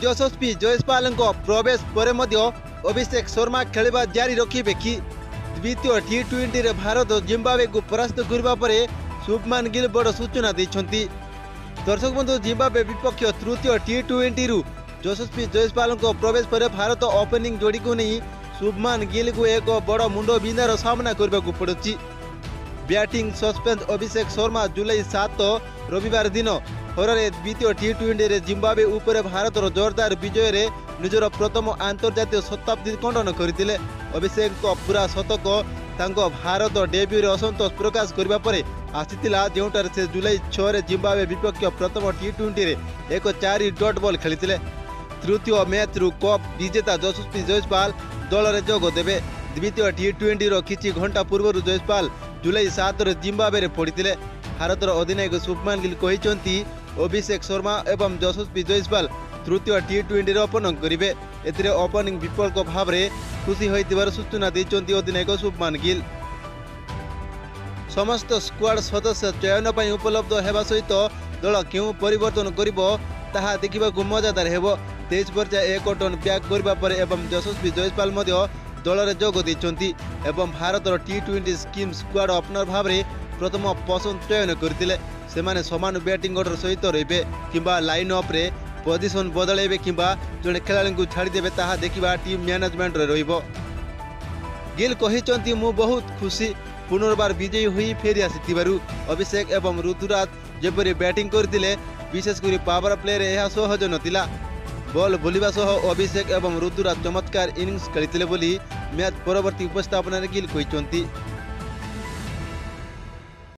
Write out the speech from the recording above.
यशस्वी जयसवाल प्रवेश पर अभिषेक शर्मा खेलवा जारी रखिबे कि द्वितीय टी20 रे भारत जिम्बाब्वे को परास्त करबा परे शुभमान गिल बड़ सूचना दैछंती। दर्शक बंधु जिम्बाब्वे विपक्ष तृतीय टी20 रु यशस्वी जयसवाल प्रवेश पर भारत ओपनिंग जोड़ी को नहीं शुभमान गिल को एक बड़ मुंड बिंदार सामना करने को पड़ुछि। बैटिंग सस्पेंस अभिषेक शर्मा जुलाई 7 रविवार दिन हररे द्वितीय टी20 रे जिम्बाब्वे उपर भारत जोरदार विजय रे निजर प्रथम आंतर्जातीय शताब्दी खंडन करथिले। अभिषेक को पूरा शतक तांको भारत डेब्यू रे असंतोष प्रकाश करबा परे आसीतिला, जेउटार से जुलाई 6 रे जिम्बाब्वे विपक्ष प्रथम टी20 रे एक 4 डॉट बॉल खेलिथिले। तृतीय मैच रु कप विजेता यशस्वी जयसवाल दल रे जोग देबे। द्वितीय टी20 रो किछि घंटा पूर्व जयसवाल जुलाई 7 रे जिम्बाब्वे रे पड़िथिले। भारतर अधिनायक शुभमान गिल कहिसंती अभिषेक शर्मा एवं यशस्वी जयसवाल तृतीय टी20 रे ओपनिंग करिवे। एथिरे ओपनिंग विकल्प भाव रे खुशी होइतिबार सूचना दैछंती अधिनायक शुभमान गिल। समस्त स्क्वाड सदस्य चयन पई उपलब्ध हेबा सहित दल केउ परिवर्तन करिवो ताहा देखिबाकू मजादार हेबो। 23 वर्ष 1 टन ब्याक करबा परे एवं यशस्वी जयसवाल मध्य दल रे जोग दैछंती एवं भारतर टी20 स्कीम स्क्वाड ओपनर भाव रे प्रथम पसंद चयन करथिले। सेमाने समान बैटिंग ऑर्डर सहित रहिबे किंबा लाइन अप रे पोजिशन बदलेबे किंबा जने खेलाड़ी को छाड़ी देबे ताहा देखिबा टीम मैनेजमेंट रे रहिबो। गिल कहिसंती मु बहुत खुशी पुनर्बार विजयी होई फेरी आसितिबारु। अभिषेक एवं ऋतुराज जेपरि बैटिंग करथिले विशेषकर पावर प्ले रे यह सहज नथिला। बॉल बोलिबा सह अभिषेक एवं ऋतुराज चमत्कार इनिंग्स खेलिथिले बोली मैच परवर्ती उपस्थापन गिल कहिसंती।